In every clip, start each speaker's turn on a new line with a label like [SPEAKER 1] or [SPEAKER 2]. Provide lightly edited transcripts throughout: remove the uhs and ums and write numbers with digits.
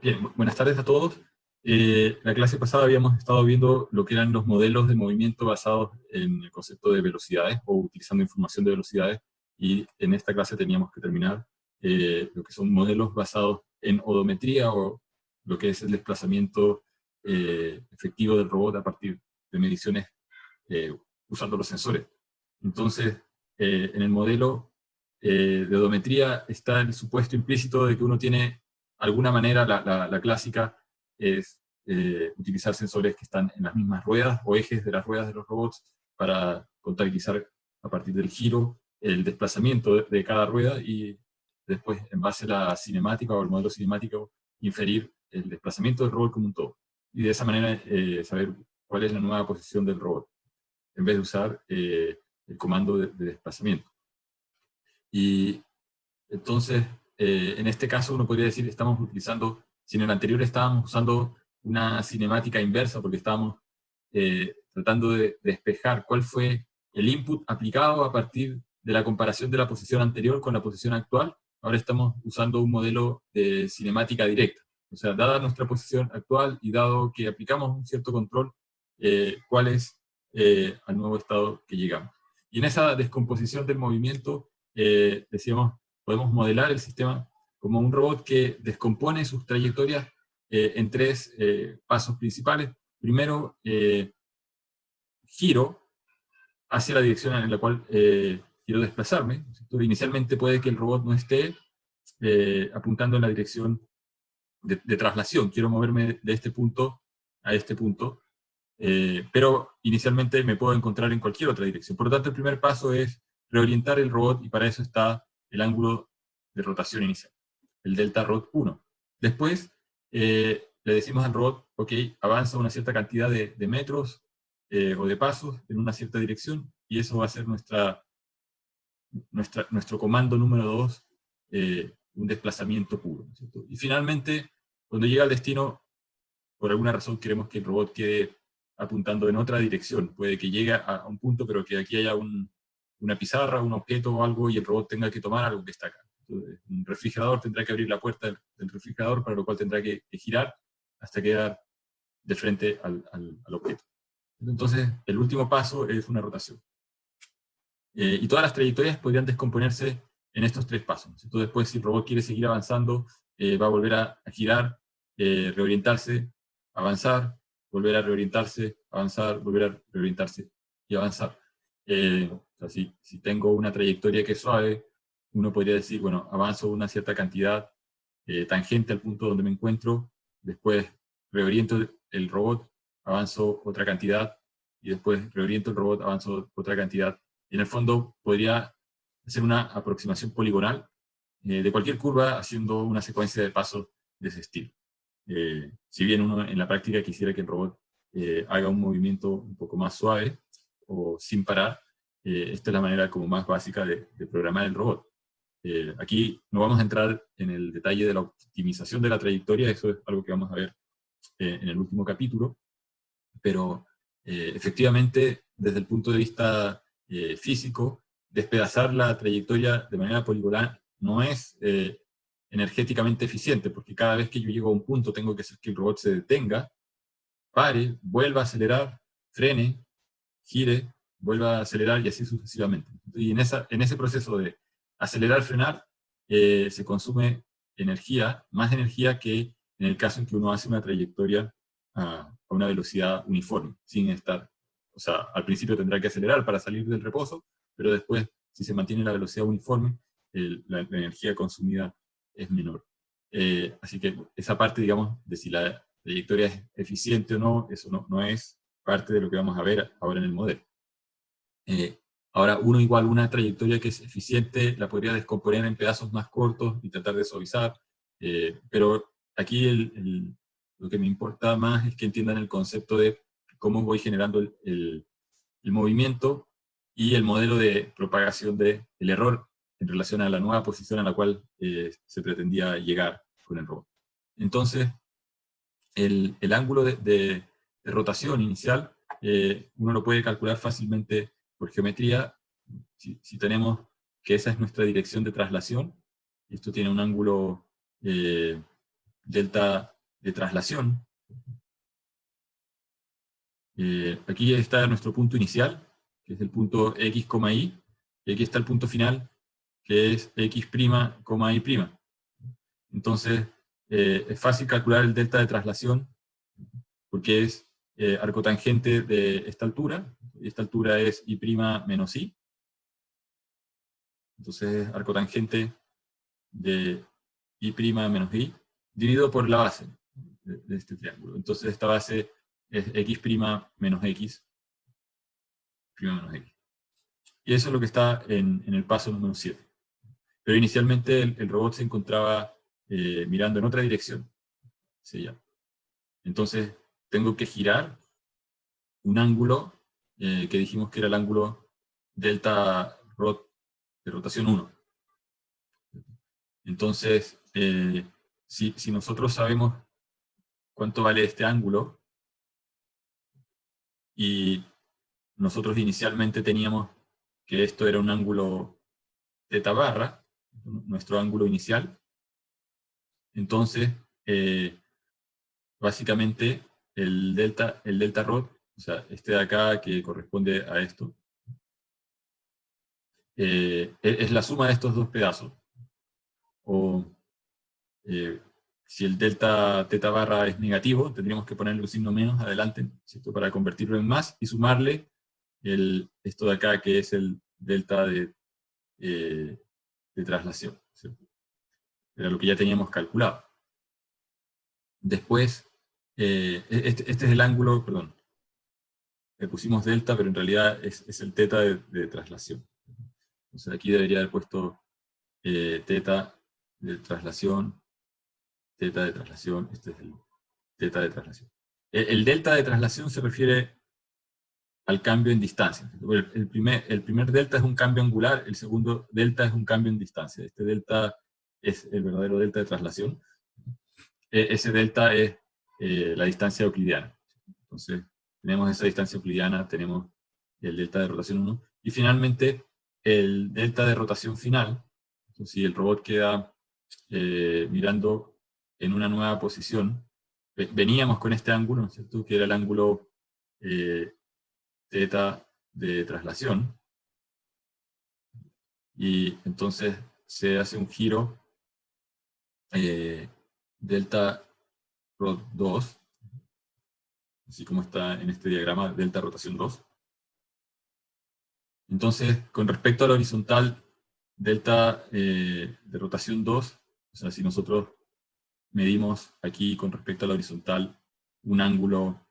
[SPEAKER 1] Bien, buenas tardes a todos. La clase pasada habíamos estado viendo lo que eran los modelos de movimiento basados en el concepto de velocidades o utilizando información de velocidades, y en esta clase teníamos que terminar lo que son modelos basados en odometría o lo que es el desplazamiento efectivo del robot a partir de mediciones usando los sensores. Entonces, en el modelo de odometría está el supuesto implícito de que uno tiene alguna manera, la clásica es utilizar sensores que están en las mismas ruedas o ejes de las ruedas de los robots para contabilizar a partir del giro el desplazamiento de cada rueda y después, en base a la cinemática o el modelo cinemático, inferir el desplazamiento del robot como un todo. Y de esa manera saber cuál es la nueva posición del robot, en vez de usar el comando de desplazamiento. Y entonces, en este caso uno podría decir, estamos utilizando, si en el anterior estábamos usando una cinemática inversa, porque estábamos tratando de despejar cuál fue el input aplicado a partir de la comparación de la posición anterior con la posición actual, ahora estamos usando un modelo de cinemática directa. O sea, dada nuestra posición actual y dado que aplicamos un cierto control, cuál es al nuevo estado que llegamos. Y en esa descomposición del movimiento, decíamos, podemos modelar el sistema como un robot que descompone sus trayectorias en tres pasos principales. Primero, giro hacia la dirección en la cual quiero desplazarme. Inicialmente puede que el robot no esté apuntando en la dirección de traslación. Quiero moverme de este punto a este punto, pero inicialmente me puedo encontrar en cualquier otra dirección. Por lo tanto, el primer paso es reorientar el robot, y para eso está el ángulo de rotación inicial, el delta rot 1. Después, le decimos al robot, ok, avanza una cierta cantidad de metros o de pasos en una cierta dirección, y eso va a ser nuestro comando número 2, un desplazamiento puro, ¿cierto? Y finalmente, cuando llega al destino, por alguna razón queremos que el robot quede apuntando en otra dirección. Puede que llegue a un punto, pero que aquí haya una pizarra, un objeto o algo, y el robot tenga que tomar algo que está acá. Entonces, un refrigerador tendrá que abrir la puerta del refrigerador, para lo cual tendrá que girar hasta quedar de frente al objeto. Entonces, el último paso es una rotación. Y todas las trayectorias podrían descomponerse en estos tres pasos. Entonces, después, si el robot quiere seguir avanzando, va a volver a girar, reorientarse, avanzar, volver a reorientarse, avanzar, volver a reorientarse y avanzar. O sea, si tengo una trayectoria que es suave, uno podría decir, bueno, avanzo una cierta cantidad tangente al punto donde me encuentro, después reoriento el robot, avanzo otra cantidad, y después reoriento el robot, avanzo otra cantidad. Y en el fondo podría hacer una aproximación poligonal de cualquier curva haciendo una secuencia de pasos de ese estilo. Si bien uno en la práctica quisiera que el robot haga un movimiento un poco más suave o sin parar, esta es la manera como más básica de programar el robot. Aquí no vamos a entrar en el detalle de la optimización de la trayectoria, eso es algo que vamos a ver en el último capítulo, pero efectivamente, desde el punto de vista físico, despedazar la trayectoria de manera poligonal no es energéticamente eficiente, porque cada vez que yo llego a un punto tengo que hacer que el robot se detenga, pare, vuelva a acelerar, frene, gire, vuelva a acelerar y así sucesivamente. Y en ese proceso de acelerar, frenar, se consume energía, más energía que en el caso en que uno hace una trayectoria a una velocidad uniforme, sin estar, o sea, al principio tendrá que acelerar para salir del reposo, pero después, si se mantiene la velocidad uniforme, la energía consumida es menor. Así que esa parte, digamos, de si la trayectoria es eficiente o no, eso no es parte de lo que vamos a ver ahora en el modelo. Ahora, uno igual una trayectoria que es eficiente la podría descomponer en pedazos más cortos y tratar de suavizar, pero aquí lo que me importa más es que entiendan el concepto de cómo voy generando el movimiento y el modelo de propagación del error en relación a la nueva posición a la cual se pretendía llegar con el robot. Entonces, el ángulo de rotación inicial, uno lo puede calcular fácilmente por geometría, si tenemos que esa es nuestra dirección de traslación, y esto tiene un ángulo delta de traslación. Aquí está nuestro punto inicial, que es el punto x, y, y aquí está el punto final, que es x', y'. Entonces, es fácil calcular el delta de traslación, porque es arcotangente de esta altura, y esta altura es y' menos i. Entonces, es arcotangente de y' menos i, dividido por la base de este triángulo. Entonces, esta base es x' menos x, menos x. Y eso es lo que está en el paso número 7. Pero inicialmente el robot se encontraba mirando en otra dirección. ¿Sí? Entonces, tengo que girar un ángulo que dijimos que era el ángulo delta rot de rotación 1. Entonces, si nosotros sabemos cuánto vale este ángulo, y nosotros inicialmente teníamos que esto era un ángulo θ barra, nuestro ángulo inicial, entonces, básicamente, el delta rot, o sea, este de acá que corresponde a esto, es la suma de estos dos pedazos. O si el delta θ barra es negativo, tendríamos que ponerle un signo menos adelante, ¿cierto? Para convertirlo en más y sumarle esto de acá que es el delta de traslación, ¿cierto? Era lo que ya teníamos calculado. Después, este es el ángulo, perdón, le pusimos delta, pero en realidad es el θ de traslación. Entonces aquí debería haber puesto θ de traslación, θ de traslación, este es el θ de traslación. El delta de traslación se refiere al cambio en distancia. El primer delta es un cambio angular, el segundo delta es un cambio en distancia. Este delta es el verdadero delta de traslación. Ese delta es la distancia euclidiana. Entonces, tenemos esa distancia euclidiana, tenemos el delta de rotación 1, y finalmente el delta de rotación final. Entonces, si el robot queda mirando en una nueva posición, veníamos con este ángulo, ¿cierto? Que era el ángulo θ de traslación, y entonces se hace un giro delta rot 2, así como está en este diagrama, delta rotación 2. Entonces, con respecto a la horizontal, delta de rotación 2, o sea, si nosotros medimos aquí con respecto a la horizontal un ángulo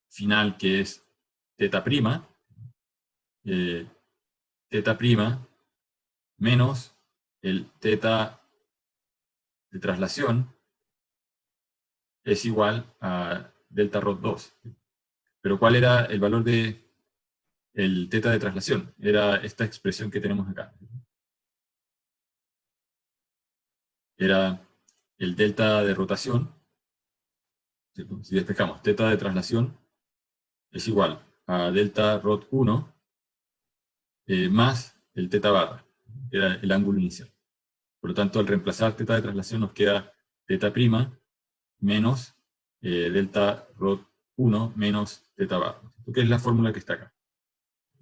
[SPEAKER 1] final que es θ', θ' menos el θ de traslación es igual a delta rot 2. Pero ¿cuál era el valor de el θ de traslación? Era esta expresión que tenemos acá. Era el delta de rotación. Si despejamos, θ de traslación es igual a delta rot 1 más el θ barra, que era el ángulo inicial. Por lo tanto, al reemplazar θ de traslación nos queda θ' menos delta rot 1 menos θ barra, que es la fórmula que está acá.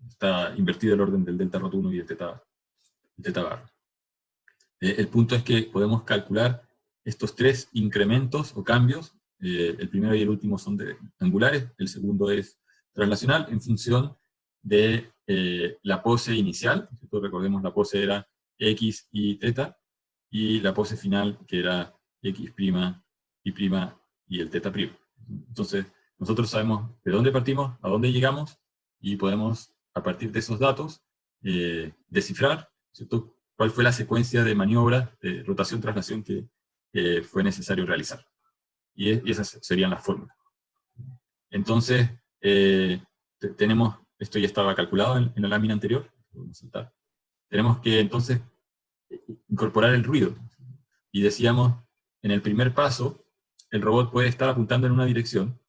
[SPEAKER 1] Está invertido el orden del delta rot 1 y el θ barra. El punto es que podemos calcular estos tres incrementos o cambios. El primero y el último son angulares, el segundo es traslacional, en función de la pose inicial. Recordemos, la pose era x y θ, y la pose final, que era x', y' y el θ'. Entonces, nosotros sabemos de dónde partimos, a dónde llegamos, y podemos, a partir de esos datos, descifrar, ¿cierto?, cuál fue la secuencia de maniobras de rotación-traslación que fue necesario realizar. Y esas serían las fórmulas. Entonces, tenemos, esto ya estaba calculado en la lámina anterior, tenemos que entonces incorporar el ruido. Y decíamos, en el primer paso, el robot puede estar apuntando en una dirección.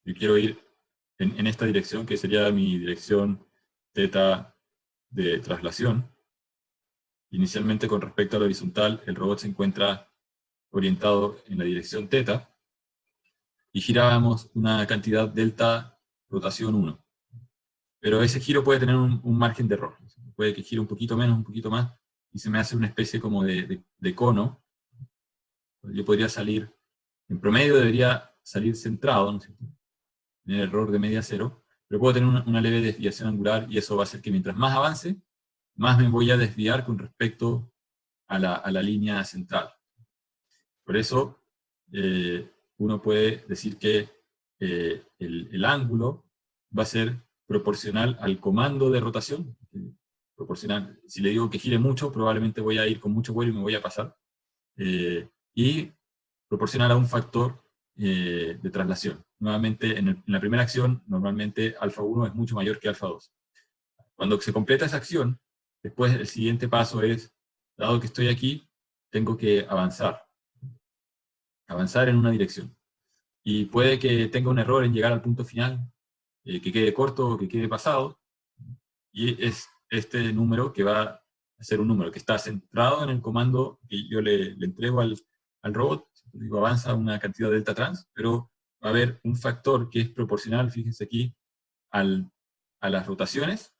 [SPEAKER 1] Yo quiero ir en esta dirección, que sería mi dirección θ de traslación. Inicialmente, con respecto a la horizontal, el robot se encuentra orientado en la dirección θ, y girábamos una cantidad delta rotación 1. Pero ese giro puede tener un margen de error. Puede que gire un poquito menos, un poquito más, y se me hace una especie como de cono. Yo podría salir, en promedio debería salir centrado, ¿no es cierto?, tener error de media cero, pero puedo tener una leve desviación angular, y eso va a hacer que mientras más avance, más me voy a desviar con respecto a la línea central. Por eso, uno puede decir que el ángulo va a ser proporcional al comando de rotación. Proporcional. Si le digo que gire mucho, probablemente voy a ir con mucho vuelo y me voy a pasar. Y proporcional a un factor de traslación. Nuevamente, en la primera acción, normalmente alfa 1 es mucho mayor que alfa 2. Cuando se completa esa acción, después el siguiente paso es, dado que estoy aquí, tengo que avanzar en una dirección. Y puede que tenga un error en llegar al punto final, que quede corto o que quede pasado, y es este número que va a ser un número que está centrado en el comando que yo le entrego al robot. Digo, avanza una cantidad delta trans, pero va a haber un factor que es proporcional, fíjense aquí, a las rotaciones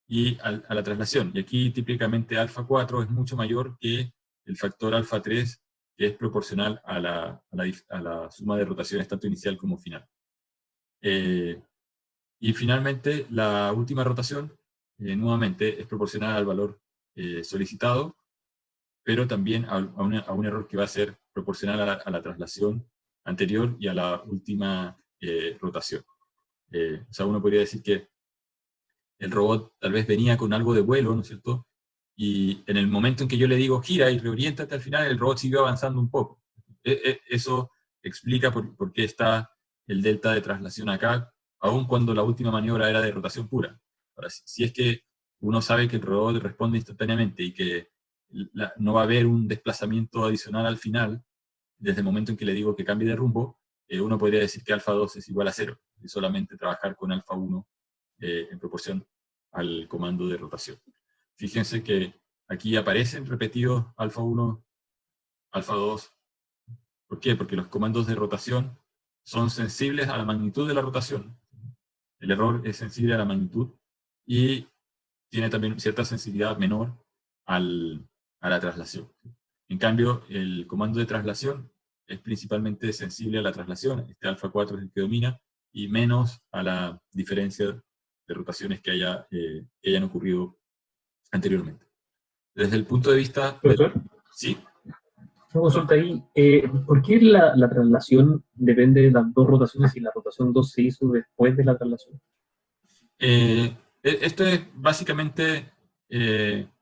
[SPEAKER 1] y a la traslación. Y aquí típicamente alfa 4 es mucho mayor que el factor alfa 3, que es proporcional a la suma de rotaciones tanto inicial como final. Y finalmente, la última rotación, nuevamente, es proporcional al valor solicitado, pero también a un error que va a ser proporcional a la traslación anterior y a la última rotación. O sea, uno podría decir que el robot tal vez venía con algo de vuelo, ¿no es cierto? Y en el momento en que yo le digo gira y reoriéntate al final, el robot siguió avanzando un poco. Eso explica por qué está el delta de traslación acá, aun cuando la última maniobra era de rotación pura. Ahora, si es que uno sabe que el robot responde instantáneamente y que no va a haber un desplazamiento adicional al final, desde el momento en que le digo que cambie de rumbo, uno podría decir que alfa 2 es igual a 0, y solamente trabajar con alfa 1 en proporción al comando de rotación. Fíjense que aquí aparecen repetidos alfa 1, alfa 2. ¿Por qué? Porque los comandos de rotación son sensibles a la magnitud de la rotación. El error es sensible a la magnitud y tiene también cierta sensibilidad menor a la traslación. En cambio, el comando de traslación es principalmente sensible a la traslación, este alfa 4 es el que domina, y menos a la diferencia de rotaciones que hayan ocurrido anteriormente. Desde el punto de vista...
[SPEAKER 2] Profesor,
[SPEAKER 1] ¿Sí?
[SPEAKER 2] una consulta ahí. ¿Por qué la traslación depende de las dos rotaciones y la rotación 2 se hizo después de la traslación?
[SPEAKER 1] Esto es básicamente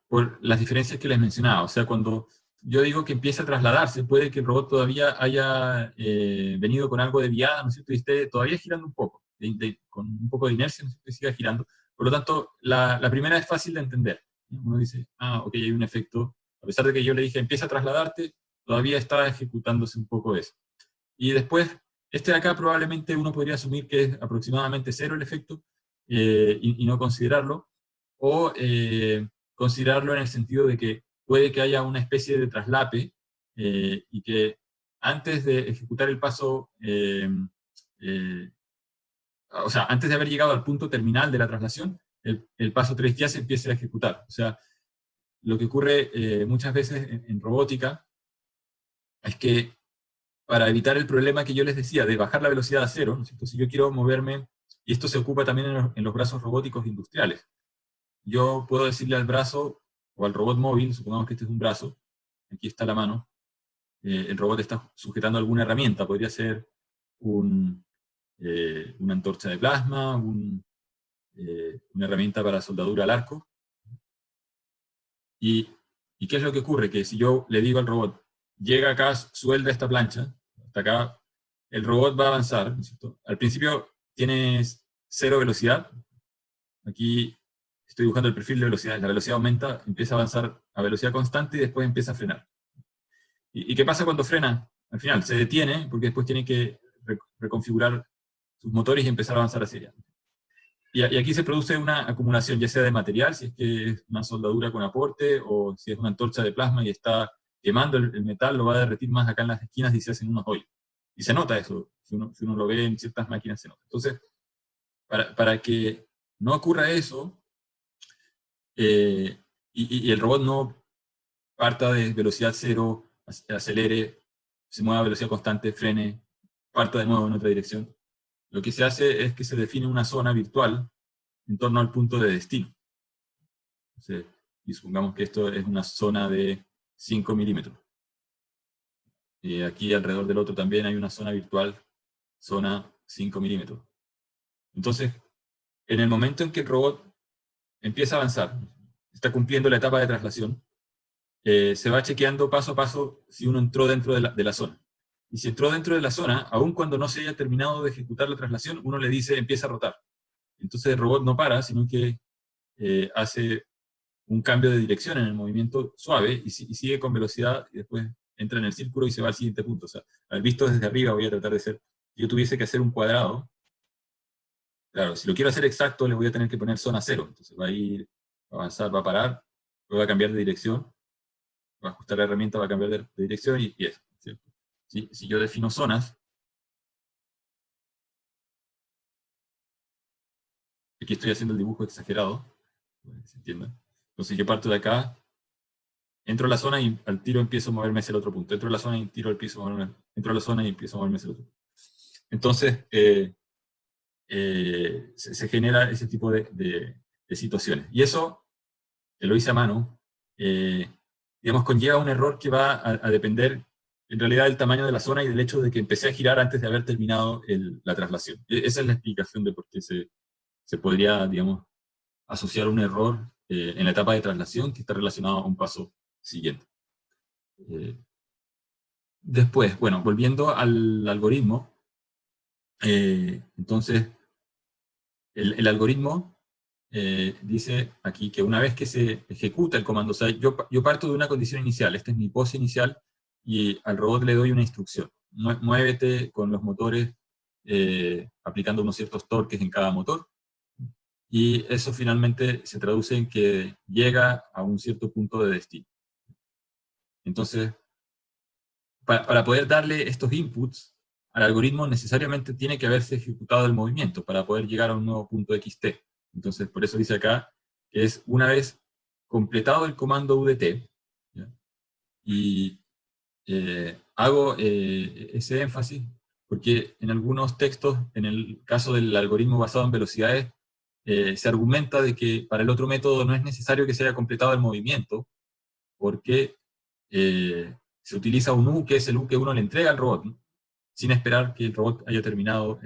[SPEAKER 1] por las diferencias que les mencionaba. O sea, cuando yo digo que empieza a trasladarse, puede que el robot todavía haya venido con algo de viada, ¿no es cierto? Y esté todavía girando un poco, con un poco de inercia, ¿no es cierto? Y siga girando. Por lo tanto, la primera es fácil de entender. Uno dice, ok, hay un efecto. A pesar de que yo le dije, empieza a trasladarte, todavía está ejecutándose un poco eso. Y después, este de acá probablemente uno podría asumir que es aproximadamente cero el efecto, y no considerarlo, o considerarlo en el sentido de que puede que haya una especie de traslape, y que antes de ejecutar el paso, o sea, antes de haber llegado al punto terminal de la traslación, el paso 3 ya se empiece a ejecutar. O sea, lo que ocurre muchas veces en robótica es que para evitar el problema que yo les decía de bajar la velocidad a cero, ¿no es cierto? Si yo quiero moverme, y esto se ocupa también en los brazos robóticos industriales, yo puedo decirle al brazo o al robot móvil, supongamos que este es un brazo, aquí está la mano, el robot está sujetando alguna herramienta, podría ser una antorcha de plasma, una herramienta para soldadura al arco. ¿Y qué es lo que ocurre? Que si yo le digo al robot, llega acá, suelda esta plancha, hasta acá, el robot va a avanzar, ¿no es cierto? Al principio tienes cero velocidad. Aquí estoy dibujando el perfil de velocidad. La velocidad aumenta, empieza a avanzar a velocidad constante y después empieza a frenar. ¿Y qué pasa cuando frena? Al final se detiene porque después tiene que reconfigurar sus motores y empezar a avanzar hacia allá. Y aquí se produce una acumulación, ya sea de material, si es que es una soldadura con aporte, o si es una antorcha de plasma y está quemando el metal, lo va a derretir más acá en las esquinas y se hacen unos hoyos. Y se nota eso, si uno lo ve en ciertas máquinas, se nota. Entonces, para que no ocurra eso, y el robot no parta de velocidad cero, acelere, se mueva a velocidad constante, frene, parta de nuevo en otra dirección, lo que se hace es que se define una zona virtual en torno al punto de destino. Entonces, y supongamos que esto es una zona de 5 milímetros. Y aquí alrededor del otro también hay una zona virtual, zona 5 milímetros. Entonces, en el momento en que el robot empieza a avanzar, está cumpliendo la etapa de traslación, se va chequeando paso a paso si uno entró dentro de la zona. Y si entró dentro de la zona, aun cuando no se haya terminado de ejecutar la traslación, uno le dice empieza a rotar. Entonces el robot no para, sino que hace un cambio de dirección en el movimiento suave y sigue con velocidad y después entra en el círculo y se va al siguiente punto. O sea, al visto desde arriba voy a tratar de hacer, si yo tuviese que hacer un cuadrado, claro, si lo quiero hacer exacto le voy a tener que poner zona cero. Entonces va a ir, va a avanzar, va a parar, luego va a cambiar de dirección, va a ajustar la herramienta, va a cambiar de dirección y eso, ¿cierto? Si yo defino zonas, aquí estoy haciendo el dibujo exagerado, para que se entienda. Entonces yo parto de acá, entro a la zona y al tiro empiezo a moverme hacia el otro punto. Entro a la zona y tiro al piso, entro a la zona y empiezo a moverme hacia el otro punto. Entonces, se genera ese tipo de situaciones. Y eso, que lo hice a mano, digamos, conlleva un error que va a depender en realidad del tamaño de la zona y del hecho de que empecé a girar antes de haber terminado la traslación. Esa es la explicación de por qué se podría, digamos, asociar un error en la etapa de traslación que está relacionado a un paso siguiente. Después, bueno, volviendo al algoritmo, entonces, el algoritmo dice aquí que una vez que se ejecuta el comando, o sea, yo parto de una condición inicial, esta es mi pose inicial, y al robot le doy una instrucción. Muévete con los motores aplicando unos ciertos torques en cada motor, y eso finalmente se traduce en que llega a un cierto punto de destino. Entonces, para poder darle estos inputs al algoritmo necesariamente tiene que haberse ejecutado el movimiento para poder llegar a un nuevo punto XT. Entonces, por eso dice acá que es una vez completado el comando UDT, ¿ya? Y hago ese énfasis porque en algunos textos, en el caso del algoritmo basado en velocidades, se argumenta de que para el otro método no es necesario que se haya completado el movimiento, porque se utiliza un U, que es el U que uno le entrega al robot, ¿no? Sin esperar que el robot haya terminado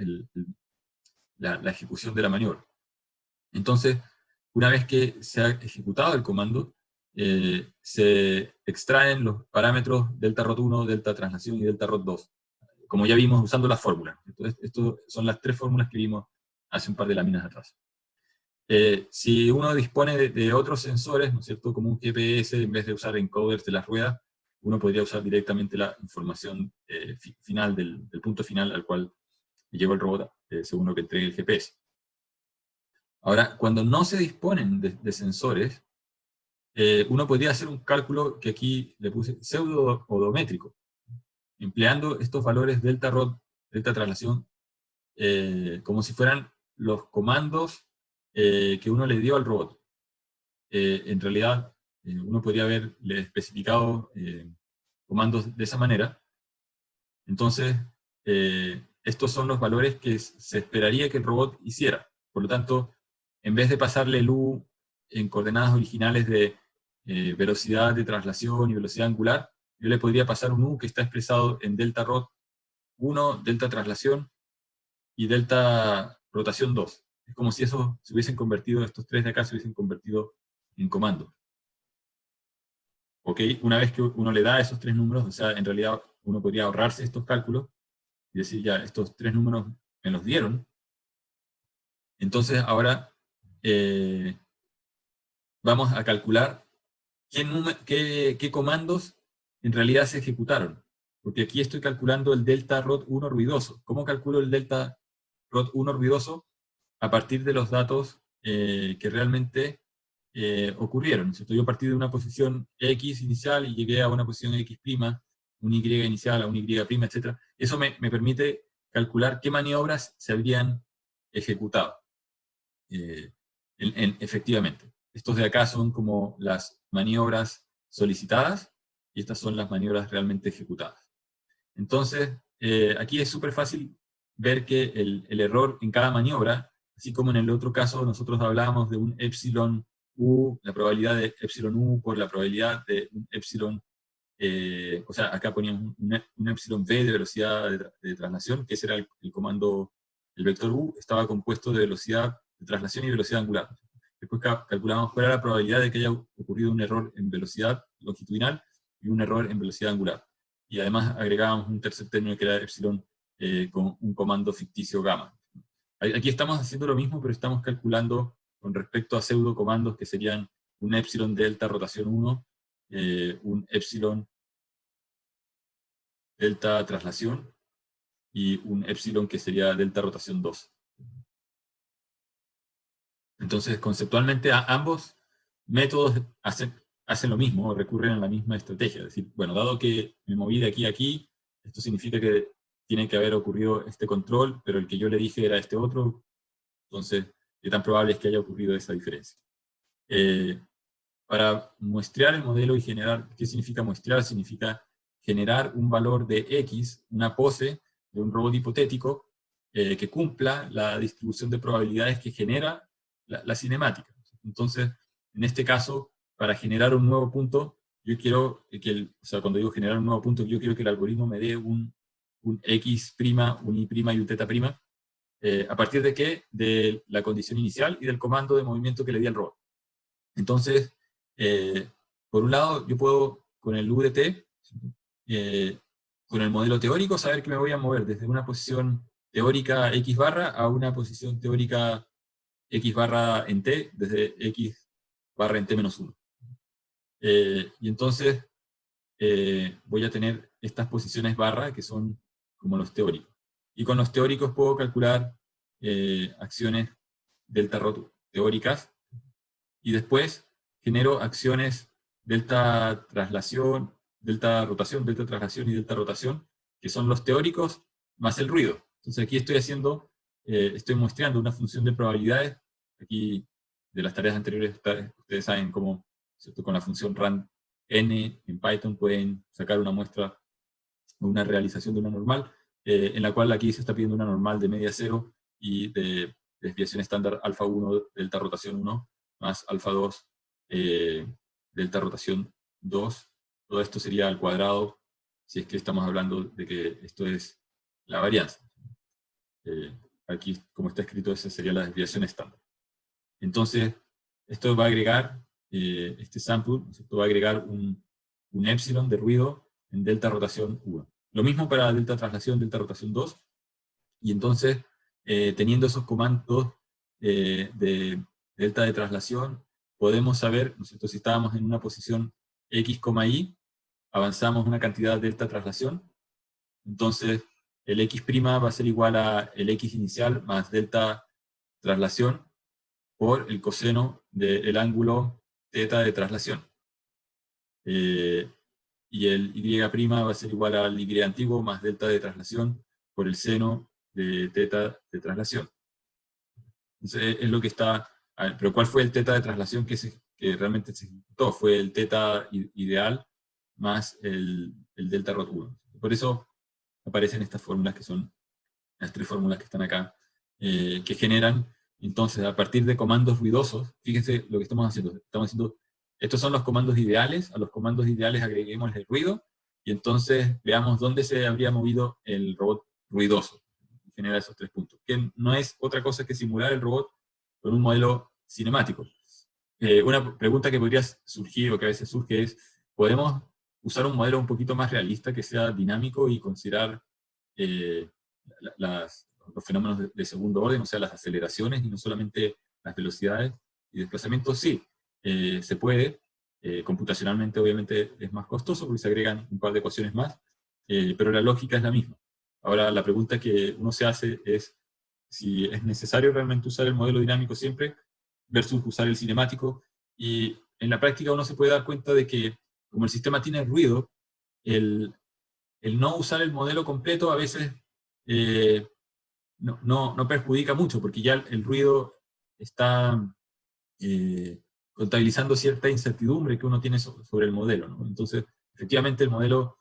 [SPEAKER 1] la ejecución de la maniobra. Entonces, una vez que se ha ejecutado el comando, se extraen los parámetros delta rot 1, delta traslación y delta rot 2, como ya vimos usando las fórmulas. Entonces, estas son las tres fórmulas que vimos hace un par de láminas atrás. Si uno dispone de otros sensores, ¿no es cierto?, como un GPS, en vez de usar encoders de las ruedas, uno podría usar directamente la información final del punto final al cual llegó el robot, según lo que entregue el GPS. Ahora, cuando no se disponen de sensores, uno podría hacer un cálculo que aquí le puse pseudo-odométrico, empleando estos valores delta rot, delta traslación, como si fueran los comandos que uno le dio al robot. En realidad, uno podría haberle especificado comandos de esa manera. Entonces, estos son los valores que se esperaría que el robot hiciera. Por lo tanto, en vez de pasarle el U en coordenadas originales de velocidad de traslación y velocidad angular, yo le podría pasar un U que está expresado en delta rot 1, delta traslación y delta rotación 2. Es como si eso se hubiesen convertido, estos tres de acá se hubiesen convertido en comandos. ¿Ok? Una vez que uno le da esos tres números, o sea, en realidad uno podría ahorrarse estos cálculos y decir, ya, estos tres números me los dieron. Entonces ahora vamos a calcular qué comandos en realidad se ejecutaron. Porque aquí estoy calculando el delta rot 1 ruidoso. ¿Cómo calculo el delta rot 1 ruidoso? A partir de los datos que realmente ocurrieron, ¿cierto? Yo partí de una posición X inicial y llegué a una posición X', un Y inicial, a un Y', etc. Eso me permite calcular qué maniobras se habrían ejecutado efectivamente. Estos de acá son como las maniobras solicitadas y estas son las maniobras realmente ejecutadas. Entonces, aquí es súper fácil ver que el error en cada maniobra, así como en el otro caso nosotros hablábamos de un epsilon u, la probabilidad de epsilon u por la probabilidad de un epsilon, o sea, acá poníamos un epsilon v de velocidad de traslación, que ese era el comando, el vector u estaba compuesto de velocidad de traslación y velocidad angular. Después calculamos cuál era la probabilidad de que haya ocurrido un error en velocidad longitudinal y un error en velocidad angular. Y además agregábamos un tercer término que era epsilon con un comando ficticio gamma. Aquí estamos haciendo lo mismo, pero estamos calculando con respecto a pseudo comandos que serían un epsilon delta rotación 1, un epsilon delta traslación y un epsilon que sería delta rotación 2. Entonces, conceptualmente, ambos métodos hacen lo mismo, recurren a la misma estrategia. Es decir, bueno, dado que me moví de aquí a aquí, esto significa que tiene que haber ocurrido este control, pero el que yo le dije era este otro, entonces, ¿qué tan probable es que haya ocurrido esa diferencia? Para muestrear el modelo y generar, ¿qué significa muestrear? Significa generar un valor de X, una pose de un robot hipotético que cumpla la distribución de probabilidades que genera la cinemática. Entonces, en este caso, para generar un nuevo punto, yo quiero que, o sea, cuando digo generar un nuevo punto, yo quiero que el algoritmo me dé un X', un Y' y un θ', ¿a partir de qué? De la condición inicial y del comando de movimiento que le di al robot. Entonces, por un lado, yo puedo, con el UDT, con el modelo teórico, saber que me voy a mover desde una posición teórica X barra a una posición teórica X barra en T, desde X barra en T menos 1. Y entonces voy a tener estas posiciones barra que son como los teóricos. Y con los teóricos puedo calcular acciones delta teóricas y después genero acciones delta traslación, delta rotación, delta traslación y delta rotación, que son los teóricos más el ruido. Entonces aquí estoy haciendo, estoy muestreando una función de probabilidades. Aquí de las tareas anteriores ustedes saben cómo, ¿cierto? Con la función rand n en Python pueden sacar una muestra o una realización de una normal, en la cual aquí se está pidiendo una normal de media 0 y de desviación estándar alfa 1, delta rotación 1, más alfa 2, delta rotación 2. Todo esto sería al cuadrado, si es que estamos hablando de que esto es la varianza. Aquí, como está escrito, esa sería la desviación estándar. Entonces, esto va a agregar, este sample, esto va a agregar un epsilon de ruido en delta rotación 1. Lo mismo para delta traslación, delta rotación 2. Y entonces, teniendo esos comandos de delta de traslación, podemos saber, ¿no es cierto?, si estábamos en una posición X, Y, avanzamos una cantidad de delta traslación, entonces el X' va a ser igual a el X inicial más delta traslación por el coseno del ángulo θ de traslación. Y el Y' va a ser igual al Y antiguo más delta de traslación por el seno de θ de traslación. Entonces es lo que está... pero ¿cuál fue el θ de traslación que realmente se ejecutó? Fue el θ ideal más el delta rot 1. Por eso aparecen estas fórmulas que son las tres fórmulas que están acá, que generan, entonces, a partir de comandos ruidosos, fíjense lo que estamos haciendo. Estamos haciendo, estos son los comandos ideales, a los comandos ideales agreguemos el ruido, y entonces veamos dónde se habría movido el robot ruidoso. Genera esos tres puntos, que no es otra cosa que simular el robot con un modelo cinemático. Una pregunta que podría surgir, o que a veces surge, es, ¿podemos usar un modelo un poquito más realista, que sea dinámico y considerar los fenómenos de segundo orden, o sea, las aceleraciones y no solamente las velocidades y desplazamientos? Sí, se puede. Computacionalmente obviamente es más costoso porque se agregan un par de ecuaciones más, pero la lógica es la misma. Ahora, la pregunta que uno se hace es si es necesario realmente usar el modelo dinámico siempre versus usar el cinemático, Y en la práctica uno se puede dar cuenta de que, como el sistema tiene ruido, el no usar el modelo completo a veces no perjudica mucho, porque ya el ruido está contabilizando cierta incertidumbre que uno tiene sobre el modelo, ¿no? Entonces, efectivamente, el modelo,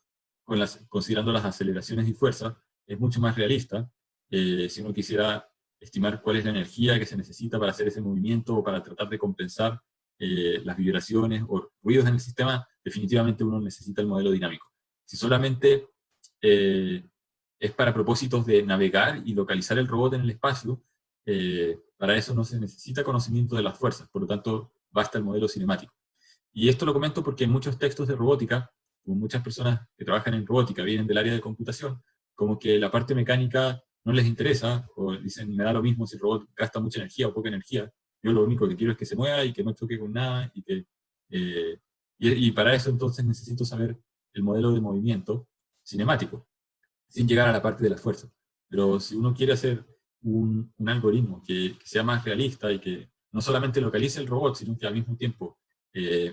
[SPEAKER 1] considerando las aceleraciones y fuerzas, es mucho más realista. Si uno quisiera estimar cuál es la energía que se necesita para hacer ese movimiento o para tratar de compensar las vibraciones o ruidos en el sistema, definitivamente uno necesita el modelo dinámico. Si solamente es para propósitos de navegar y localizar el robot en el espacio, para eso no se necesita conocimiento de las fuerzas, por lo tanto basta el modelo cinemático. Y esto lo comento porque en muchos textos de robótica, como muchas personas que trabajan en robótica vienen del área de computación, como que la parte mecánica no les interesa, o dicen, me da lo mismo si el robot gasta mucha energía o poca energía, yo lo único que quiero es que se mueva y que no choque con nada, y para eso entonces necesito saber el modelo de movimiento cinemático, sin llegar a la parte de la fuerza. Pero si uno quiere hacer un algoritmo que sea más realista y que no solamente localice el robot, sino que al mismo tiempo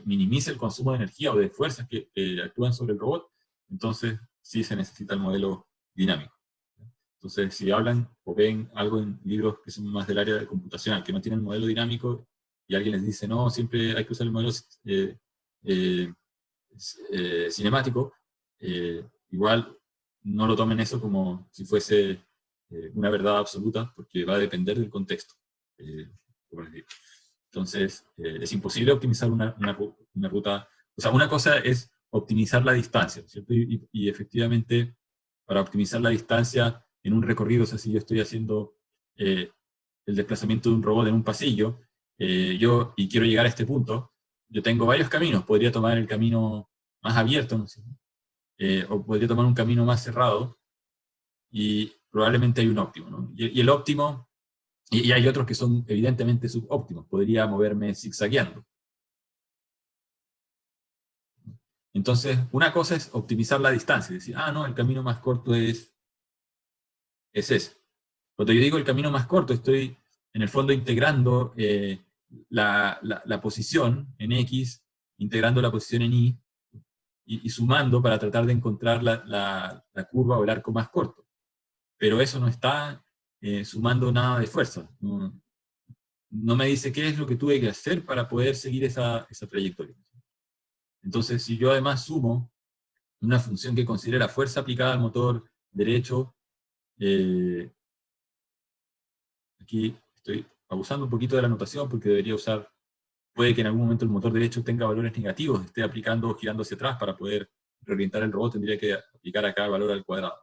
[SPEAKER 1] minimice el consumo de energía o de fuerzas que actúan sobre el robot, entonces sí se necesita el modelo dinámico. Entonces, si hablan o ven algo en libros que son más del área de computacional, que no tienen modelo dinámico, y alguien les dice, no, siempre hay que usar el modelo eh, cinemático, igual no lo tomen eso como si fuese una verdad absoluta, porque va a depender del contexto. Entonces, es imposible optimizar una ruta. O sea, una cosa es optimizar la distancia, ¿cierto? Y efectivamente, para optimizar la distancia en un recorrido, o sea, si yo estoy haciendo el desplazamiento de un robot en un pasillo, y quiero llegar a este punto, yo tengo varios caminos. Podría tomar el camino más abierto, no sé, o podría tomar un camino más cerrado, y probablemente hay un óptimo, ¿no? Y el óptimo, y hay otros que son evidentemente subóptimos, podría moverme zigzagueando. Entonces, una cosa es optimizar la distancia, decir, no, el camino más corto es ese. Cuando yo digo el camino más corto, estoy en el fondo integrando la posición en X, integrando la posición en Y, y sumando para tratar de encontrar la curva o el arco más corto. Pero eso no está sumando nada de fuerza. No me dice qué es lo que tuve que hacer para poder seguir esa trayectoria. Entonces, si yo además sumo una función que considera fuerza aplicada al motor derecho, aquí estoy abusando un poquito de la notación porque debería usar, puede que en algún momento el motor derecho tenga valores negativos, esté aplicando, girando hacia atrás para poder reorientar el robot, tendría que aplicar acá valor al cuadrado.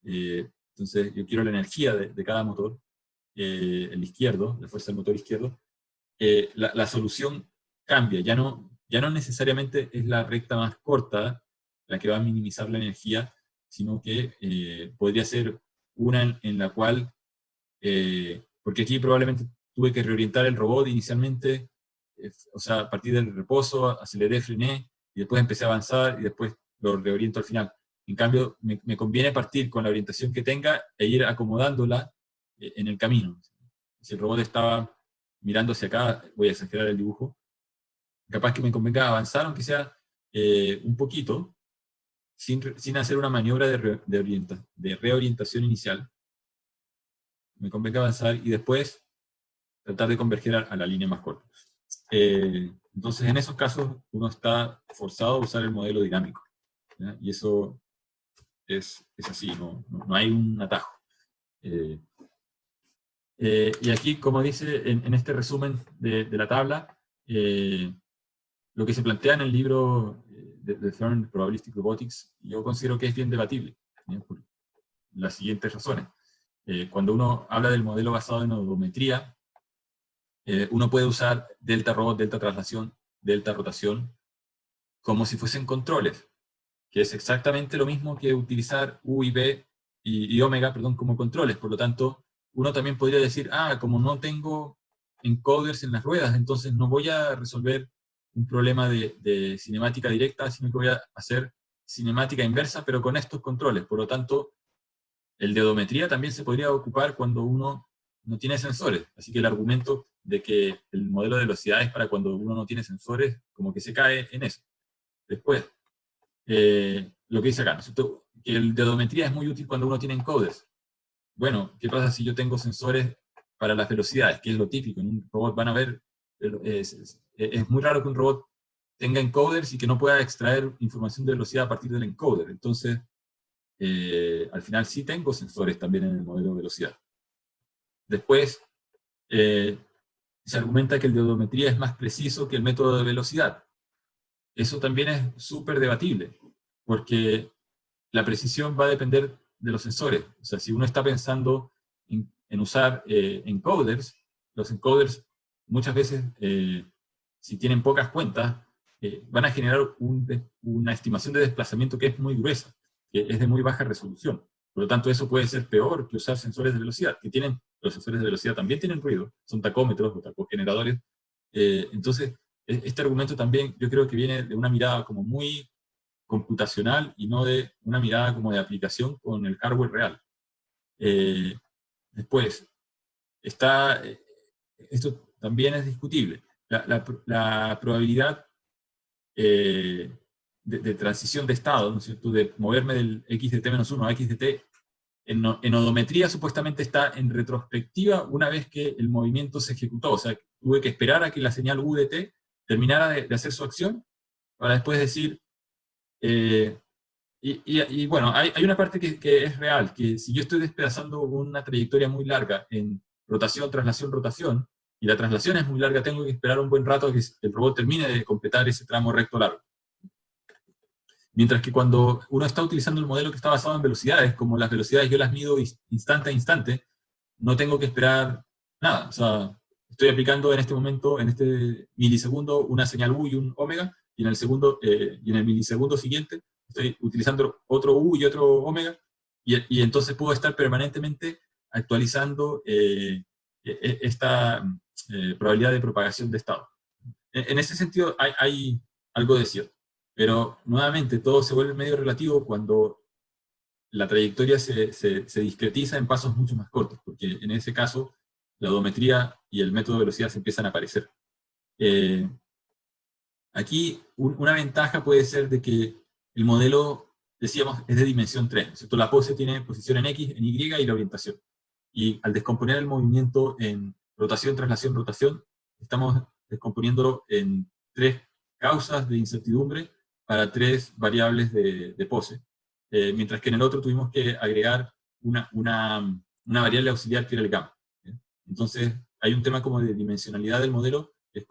[SPEAKER 1] Entonces, yo quiero la energía de cada motor, el izquierdo, la fuerza del motor izquierdo. La solución cambia, ya no necesariamente es la recta más corta la que va a minimizar la energía, sino que podría ser una en la cual, porque aquí probablemente tuve que reorientar el robot inicialmente, o sea, a partir del reposo, aceleré, frené, y después empecé a avanzar, y después lo reoriento al final. En cambio, me conviene partir con la orientación que tenga e ir acomodándola en el camino. Si el robot estaba mirando hacia acá, voy a exagerar el dibujo, capaz que me convenga avanzar, aunque sea un poquito, sin hacer una maniobra de reorientación inicial. Me convenga avanzar y después tratar de converger a la línea más corta. Entonces, en esos casos, uno está forzado a usar el modelo dinámico, ¿ya? Y eso es así, no hay un atajo. Y aquí, como dice en este resumen de la tabla, lo que se plantea en el libro de Thorne, Probabilistic Robotics, yo considero que es bien debatible, ¿bien? Por las siguientes razones. Cuando uno habla del modelo basado en odometría, uno puede usar delta robot, delta traslación, delta rotación, como si fuesen controles, que es exactamente lo mismo que utilizar U y B y omega, perdón, como controles. Por lo tanto, uno también podría decir, como no tengo encoders en las ruedas, entonces no voy a resolver un problema de cinemática directa, sino que voy a hacer cinemática inversa, pero con estos controles. Por lo tanto, el de odometría también se podría ocupar cuando uno no tiene sensores, así que el argumento de que el modelo de velocidad es para cuando uno no tiene sensores, como que se cae en eso. Después, lo que dice acá, ¿no es cierto? Que el de odometría es muy útil cuando uno tiene encoders. Bueno, ¿qué pasa si yo tengo sensores para las velocidades? Que es lo típico, en un robot van a ver, es muy raro que un robot tenga encoders y que no pueda extraer información de velocidad a partir del encoder. Entonces, al final sí tengo sensores también en el modelo de velocidad. Después, se argumenta que el de odometría es más preciso que el método de velocidad. Eso también es súper debatible, porque la precisión va a depender de los sensores. O sea, si uno está pensando en usar encoders, los encoders muchas veces, si tienen pocas cuentas, van a generar una estimación de desplazamiento que es muy gruesa, que es de muy baja resolución. Por lo tanto, eso puede ser peor que usar sensores de velocidad, que tienen, los sensores de velocidad también tienen ruido, son tacómetros o tacogeneradores. Entonces, este argumento también yo creo que viene de una mirada como muy computacional y no de una mirada como de aplicación con el hardware real. Después, esto también es discutible. La probabilidad de transición de estado, ¿no es cierto?, de moverme del x de t-1 a x de t, en odometría supuestamente está en retrospectiva una vez que el movimiento se ejecutó. O sea, tuve que esperar a que la señal u de t terminara de hacer su acción para después decir, y bueno, hay una parte que es real, que si yo estoy despedazando una trayectoria muy larga en rotación, traslación, rotación, y la traslación es muy larga, tengo que esperar un buen rato a que el robot termine de completar ese tramo recto largo. Mientras que cuando uno está utilizando el modelo que está basado en velocidades, como las velocidades yo las mido instante a instante, no tengo que esperar nada. O sea, estoy aplicando en este momento, en este milisegundo, una señal U y un omega, y en el segundo, y en el milisegundo siguiente estoy utilizando otro U y otro omega, y entonces puedo estar permanentemente actualizando esta probabilidad de propagación de estado. En ese sentido hay algo de cierto. Pero nuevamente todo se vuelve medio relativo cuando la trayectoria se discretiza en pasos mucho más cortos, porque en ese caso la odometría y el método de velocidad se empiezan a aparecer. Aquí una ventaja puede ser de que el modelo, decíamos, es de dimensión 3, ¿cierto? La pose tiene posición en X, en Y y la orientación. Y al descomponer el movimiento en rotación, traslación, rotación, estamos descomponiéndolo en 3 causas de incertidumbre para 3 variables de pose, mientras que en el otro tuvimos que agregar una variable auxiliar que era el gamma. ¿Sí? Entonces, hay un tema como de dimensionalidad del modelo que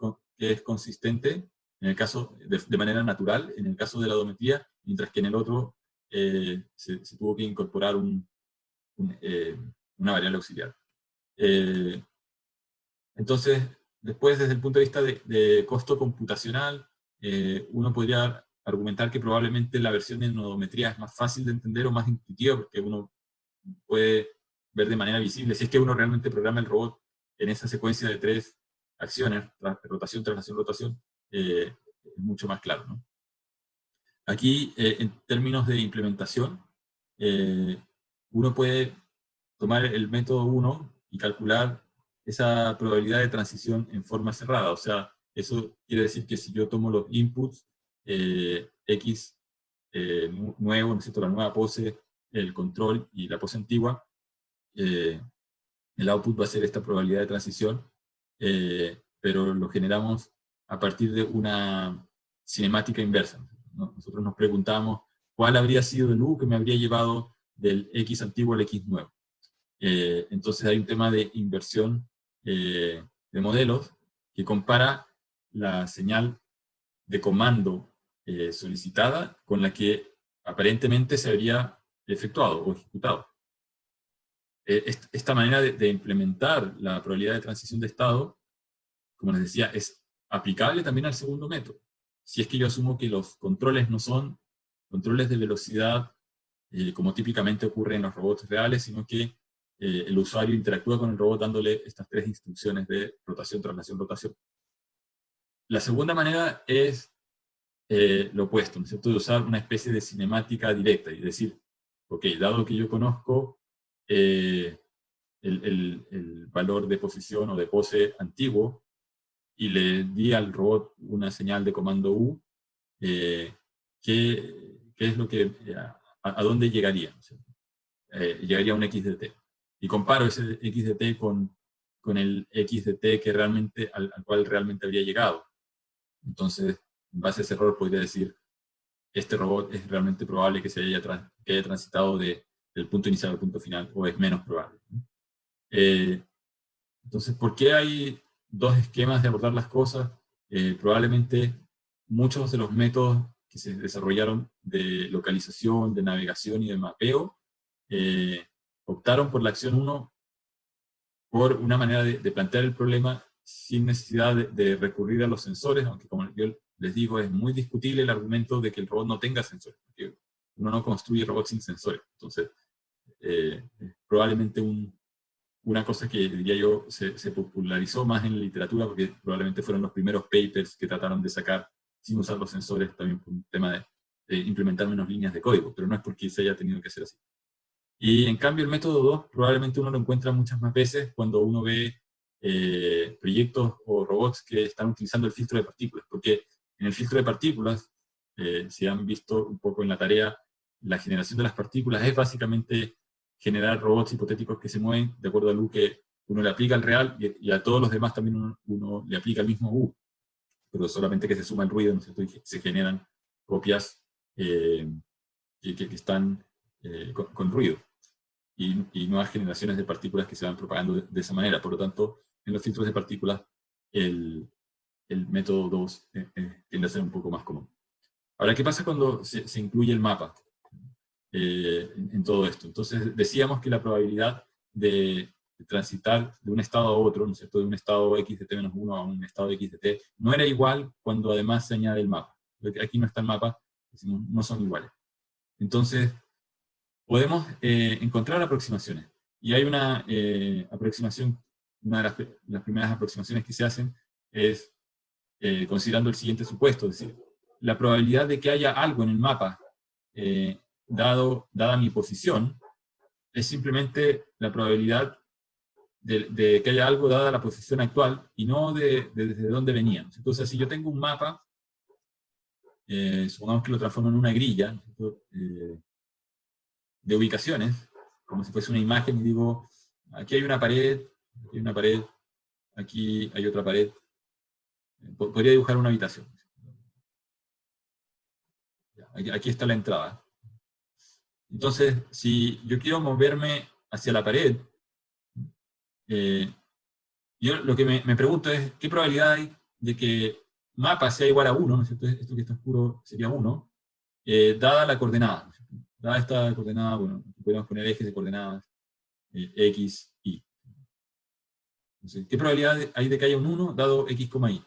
[SPEAKER 1] es consistente en el caso de manera natural, en el caso de la odometría, mientras que en el otro se tuvo que incorporar una variable auxiliar. Entonces, después, desde el punto de vista de costo computacional, uno podría argumentar que probablemente la versión de odometría es más fácil de entender o más intuitiva, porque uno puede ver de manera visible, si es que uno realmente programa el robot en esa secuencia de 3 acciones, rotación, traslación, rotación, es mucho más claro, ¿no? Aquí, en términos de implementación, uno puede tomar el método 1 y calcular esa probabilidad de transición en forma cerrada. O sea, eso quiere decir que si yo tomo los inputs, X nuevo, ¿no es cierto?, la nueva pose, el control y la pose antigua, el output va a ser esta probabilidad de transición, pero lo generamos a partir de una cinemática inversa, ¿no? Nosotros nos preguntamos cuál habría sido el U que me habría llevado del X antiguo al X nuevo. Entonces hay un tema de inversión de modelos que compara la señal de comando solicitada con la que aparentemente se habría efectuado o ejecutado. Esta manera de implementar la probabilidad de transición de estado, como les decía, es aplicable también al segundo método. Si es que yo asumo que los controles no son controles de velocidad como típicamente ocurre en los robots reales, sino que el usuario interactúa con el robot dándole estas 3 instrucciones de rotación, traslación, rotación. La segunda manera es lo opuesto, ¿no es cierto?, de usar una especie de cinemática directa y decir, ok, dado que yo conozco el valor de posición o de pose antiguo, y le di al robot una señal de comando U, ¿qué es lo que, a dónde llegaría? ¿Sí? Llegaría a un x de t. Y comparo ese x de t con el x de t que realmente, al cual realmente habría llegado. Entonces, en base a ese error, podría decir, este robot es realmente probable que que haya transitado del punto inicial al punto final, o es menos probable. Entonces, ¿por qué hay dos esquemas de abordar las cosas? Probablemente muchos de los métodos que se desarrollaron de localización, de navegación y de mapeo optaron por la acción 1 por una manera de plantear el problema sin necesidad de recurrir a los sensores, aunque como yo les digo, es muy discutible el argumento de que el robot no tenga sensores, porque uno no construye robots sin sensores. Entonces, probablemente una cosa que diría yo se popularizó más en la literatura, porque probablemente fueron los primeros papers que trataron de sacar sin usar los sensores, también por un tema de implementar menos líneas de código, pero no es porque se haya tenido que hacer así. Y en cambio el método 2 probablemente uno lo encuentra muchas más veces cuando uno ve proyectos o robots que están utilizando el filtro de partículas, porque en el filtro de partículas, si han visto un poco en la tarea, la generación de las partículas es básicamente generar robots hipotéticos que se mueven de acuerdo al U que uno le aplica al real, y a todos los demás también uno le aplica el mismo U, pero solamente que se suma el ruido, ¿no es cierto? Y se generan copias que están con ruido, y nuevas generaciones de partículas que se van propagando de esa manera. Por lo tanto, en los filtros de partículas, el método 2 tiende a ser un poco más común. Ahora, ¿qué pasa cuando se incluye el mapa en todo esto? Entonces, decíamos que la probabilidad de transitar de un estado a otro, ¿no es cierto?, de un estado x de t-1 a un estado x de t, no era igual cuando además se añade el mapa. Aquí no está el mapa, decimos, no son iguales. Entonces, podemos encontrar aproximaciones. Y hay una aproximación, una de las primeras aproximaciones que se hacen es considerando el siguiente supuesto, es decir, la probabilidad de que haya algo en el mapa, dada mi posición, es simplemente la probabilidad de que haya algo dada la posición actual, y no desde dónde venía. Entonces, si yo tengo un mapa, supongamos que lo transformo en una grilla, de ubicaciones, como si fuese una imagen, y digo, aquí hay una pared, aquí hay una pared, aquí hay otra pared. Podría dibujar una habitación. Aquí está la entrada. Entonces, si yo quiero moverme hacia la pared, yo lo que me pregunto es, ¿qué probabilidad hay de que mapa sea igual a 1, ¿no es cierto? Esto que está oscuro sería 1, dada la coordenada, ¿no es cierto? Dada esta coordenada, bueno, podemos poner ejes de coordenadas, x, y. Entonces, ¿qué probabilidad hay de que haya un 1 dado x, y?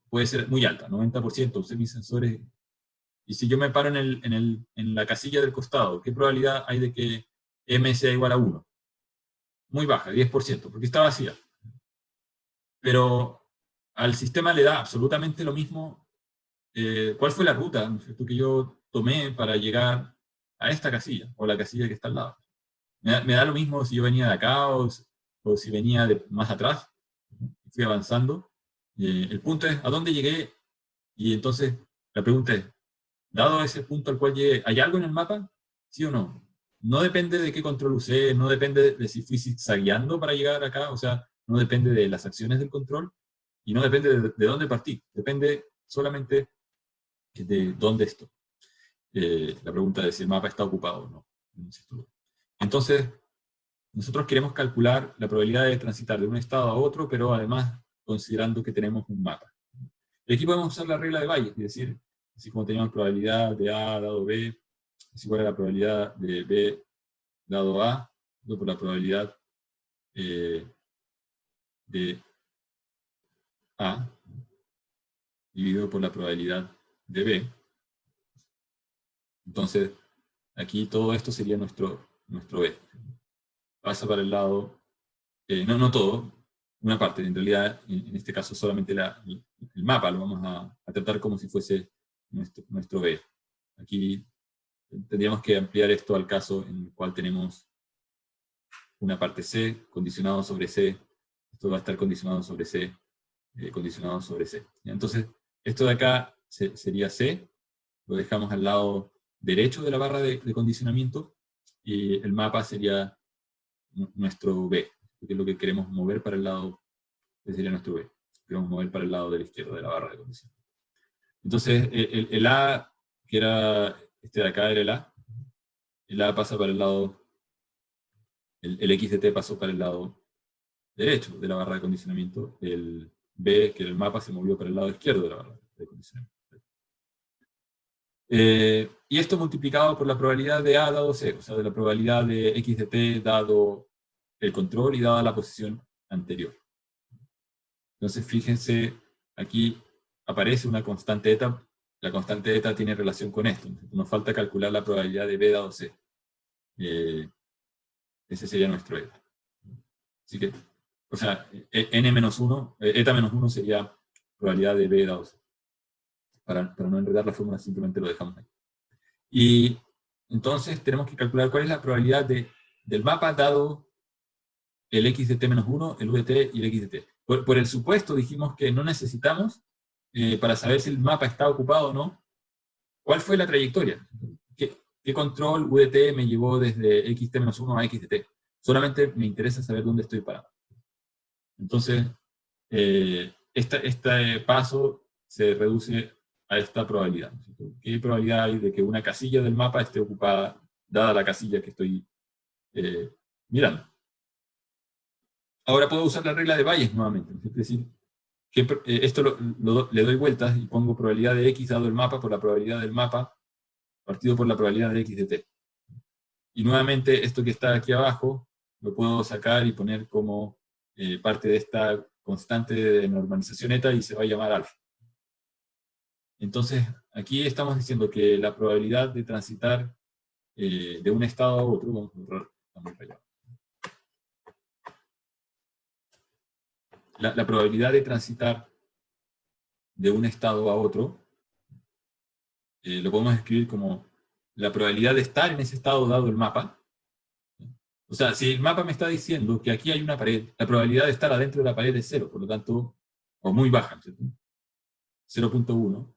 [SPEAKER 1] Puede ser muy alta, 90%, usé mis sensores. Y si yo me paro en la casilla del costado, ¿qué probabilidad hay de que m sea igual a 1? Muy baja, 10%, porque está vacía. Pero al sistema le da absolutamente lo mismo cuál fue la ruta, ¿no es cierto?, que yo tomé para llegar a esta casilla, o la casilla que está al lado. Me da lo mismo si yo venía de acá o si venía de más atrás, ¿no? Fui avanzando. El punto es a dónde llegué, y entonces la pregunta es, dado ese punto al cual llegué, ¿hay algo en el mapa? ¿Sí o no? No depende de qué control usé, no depende de si fui zigzagueando para llegar acá, o sea, no depende de las acciones del control, y no depende de dónde partí, depende solamente de dónde estoy. La pregunta de si el mapa está ocupado o no. Entonces, nosotros queremos calcular la probabilidad de transitar de un estado a otro, pero además considerando que tenemos un mapa. Y aquí podemos usar la regla de Bayes, es decir, así como teníamos probabilidad de A dado B, es igual a la probabilidad de B dado A, por la probabilidad de A, dividido por la probabilidad de B. Entonces, aquí todo esto sería nuestro B. Pasa para el lado, no todo, una parte, en realidad, en este caso solamente el mapa lo vamos a tratar como si fuese nuestro B. Aquí tendríamos que ampliar esto al caso en el cual tenemos una parte C, condicionado sobre C, esto va a estar condicionado sobre C, condicionado sobre C. Entonces, esto de acá sería C, lo dejamos al lado derecho de la barra de condicionamiento, y el mapa sería nuestro B, que es lo que queremos mover para el lado, que sería nuestro B. Queremos mover para el lado de la izquierda de la barra de condicionamiento. Entonces, el A, que era, este de acá era el A pasa para el lado, el X de T pasó para el lado derecho de la barra de condicionamiento, el B, que era el mapa, se movió para el lado izquierdo de la barra de condicionamiento. Y esto multiplicado por la probabilidad de A dado C, o sea, de la probabilidad de X de T dado el control y dada la posición anterior. Entonces, fíjense, aquí aparece una constante eta. La constante eta tiene relación con esto. Nos falta calcular la probabilidad de B dado C. Ese sería nuestro eta. Así que, o sea, n-1, eta-1 sería probabilidad de B dado C. Para no enredar la fórmula, simplemente lo dejamos ahí. Y entonces tenemos que calcular cuál es la probabilidad del mapa dado el x de t-1, el u de t y el x de t. Por el supuesto dijimos que no necesitamos, para saber si el mapa está ocupado o no, cuál fue la trayectoria. ¿Qué control u de t me llevó desde xt-1 a x de t? Solamente me interesa saber dónde estoy parado. Entonces, este paso se reduce a esta probabilidad. ¿Qué probabilidad hay de que una casilla del mapa esté ocupada, dada la casilla que estoy mirando? Ahora puedo usar la regla de Bayes nuevamente. Es decir, que esto le doy vueltas y pongo probabilidad de x dado el mapa por la probabilidad del mapa partido por la probabilidad de x de t. Y nuevamente esto que está aquí abajo lo puedo sacar y poner como parte de esta constante de normalización eta y se va a llamar alfa. Entonces, aquí estamos diciendo que la probabilidad de transitar de un estado a otro, vamos a borrar para allá. La probabilidad de transitar de un estado a otro, lo podemos escribir como la probabilidad de estar en ese estado dado el mapa. O sea, si el mapa me está diciendo que aquí hay una pared, la probabilidad de estar adentro de la pared es 0, por lo tanto, o muy baja, 0.1,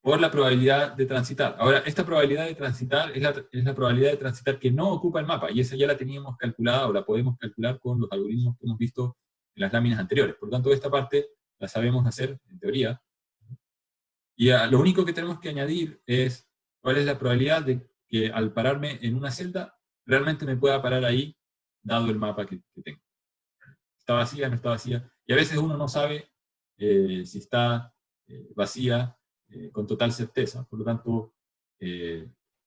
[SPEAKER 1] por la probabilidad de transitar. Ahora, esta probabilidad de transitar es la probabilidad de transitar que no ocupa el mapa, y esa ya la teníamos calculada, o la podemos calcular con los algoritmos que hemos visto en las láminas anteriores. Por lo tanto, esta parte la sabemos hacer, en teoría. Y lo único que tenemos que añadir es cuál es la probabilidad de que al pararme en una celda, realmente me pueda parar ahí, dado el mapa que tengo. ¿Está vacía? ¿No está vacía? Y a veces uno no sabe si está vacía con total certeza. Por lo tanto,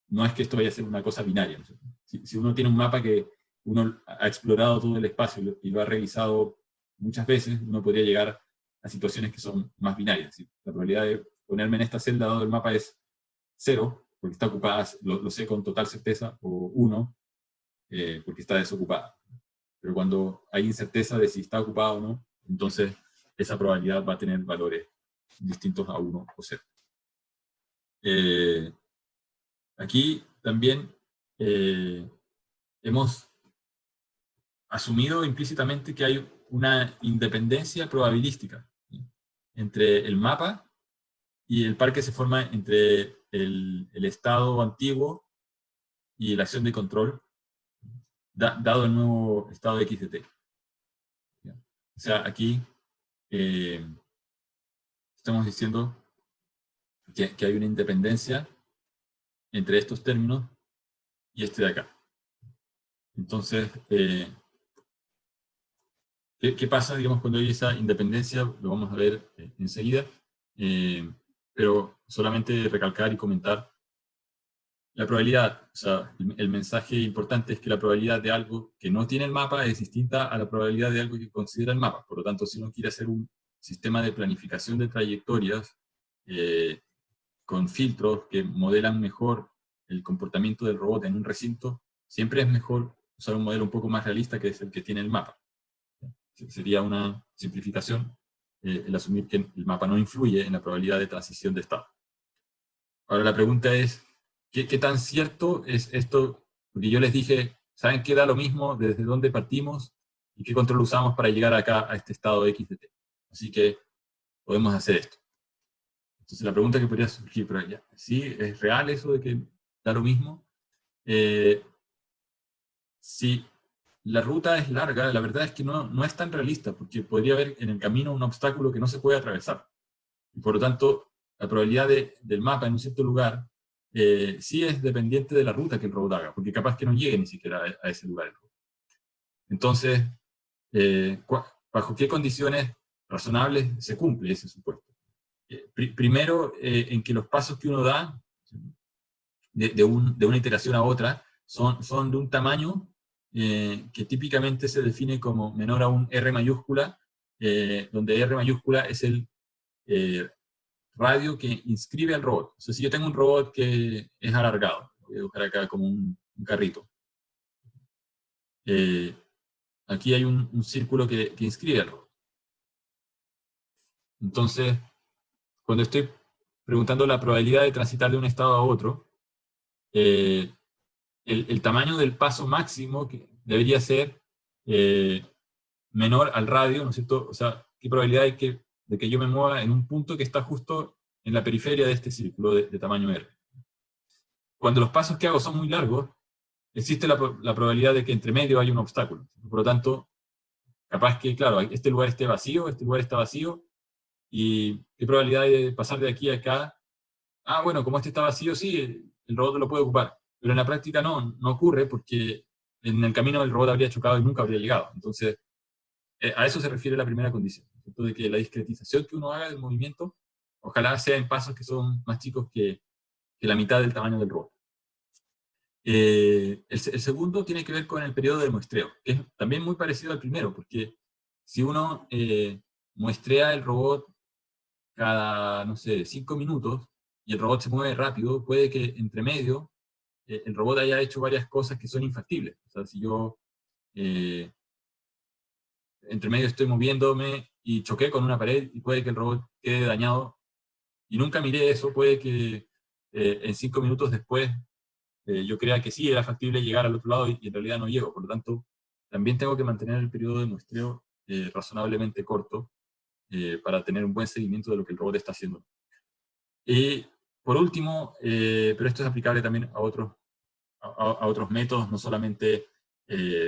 [SPEAKER 1] no es que esto vaya a ser una cosa binaria, ¿no? Si uno tiene un mapa que uno ha explorado todo el espacio y lo ha revisado muchas veces, uno podría llegar a situaciones que son más binarias. ¿Sí? La probabilidad de ponerme en esta celda dado el mapa es 0, porque está ocupada, lo sé con total certeza, o 1, porque está desocupada. Pero cuando hay incerteza de si está ocupada o no, entonces esa probabilidad va a tener valores distintos a 1 o 0. Aquí también hemos asumido implícitamente que hay una independencia probabilística, ¿sí?, entre el mapa y el par que se forma entre el estado antiguo y la acción de control, dado el nuevo estado de x de t. O sea, aquí estamos diciendo que hay una independencia entre estos términos y este de acá. Entonces, ¿qué pasa, digamos, cuando hay esa independencia? Lo vamos a ver enseguida, pero solamente recalcar y comentar la probabilidad. O sea, el mensaje importante es que la probabilidad de algo que no tiene el mapa es distinta a la probabilidad de algo que considera el mapa. Por lo tanto, si uno quiere hacer un sistema de planificación de trayectorias con filtros que modelan mejor el comportamiento del robot en un recinto, siempre es mejor usar un modelo un poco más realista que es el que tiene el mapa. Sería una simplificación el asumir que el mapa no influye en la probabilidad de transición de estado. Ahora la pregunta es, ¿qué tan cierto es esto? Porque yo les dije, saben que da lo mismo desde dónde partimos y qué control usamos para llegar acá a este estado X de t. Así que podemos hacer esto. Entonces la pregunta que podría surgir, pero ya, ¿sí es real eso de que da lo mismo? Si la ruta es larga, la verdad es que no es tan realista, porque podría haber en el camino un obstáculo que no se puede atravesar. Y por lo tanto, la probabilidad del mapa en un cierto lugar sí es dependiente de la ruta que el robot haga, porque capaz que no llegue ni siquiera a ese lugar el robot. Entonces, ¿bajo qué condiciones razonables se cumple ese supuesto? Primero, en que los pasos que uno da de una iteración a otra son de un tamaño que típicamente se define como menor a un R mayúscula, donde R mayúscula es el radio que inscribe al robot. O sea, si yo tengo un robot que es alargado, voy a buscar acá como un carrito, aquí hay un círculo que inscribe al robot. Entonces, cuando estoy preguntando la probabilidad de transitar de un estado a otro, el tamaño del paso máximo que debería ser menor al radio, ¿no es cierto? O sea, ¿qué probabilidad hay de que yo me mueva en un punto que está justo en la periferia de este círculo de tamaño R? Cuando los pasos que hago son muy largos, existe la probabilidad de que entre medio haya un obstáculo. Por lo tanto, capaz que, claro, este lugar esté vacío, este lugar está vacío, y qué probabilidad de pasar de aquí a acá. Ah, bueno, como este está vacío, sí, el robot lo puede ocupar. Pero en la práctica no ocurre porque en el camino el robot habría chocado y nunca habría llegado. Entonces, a eso se refiere la primera condición, ¿cierto? De que la discretización que uno haga del movimiento, ojalá sea en pasos que son más chicos que la mitad del tamaño del robot. El segundo tiene que ver con el periodo de muestreo, que es también muy parecido al primero, porque si uno muestrea el robot cada, no sé, 5 minutos, y el robot se mueve rápido, puede que entre medio el robot haya hecho varias cosas que son infactibles. O sea, si yo entre medio estoy moviéndome y choqué con una pared, y puede que el robot quede dañado, y nunca miré eso, puede que en 5 minutos después yo crea que sí era factible llegar al otro lado y en realidad no llego. Por lo tanto, también tengo que mantener el periodo de muestreo razonablemente corto para tener un buen seguimiento de lo que el robot está haciendo. Y por último, pero esto es aplicable también a otros métodos, no solamente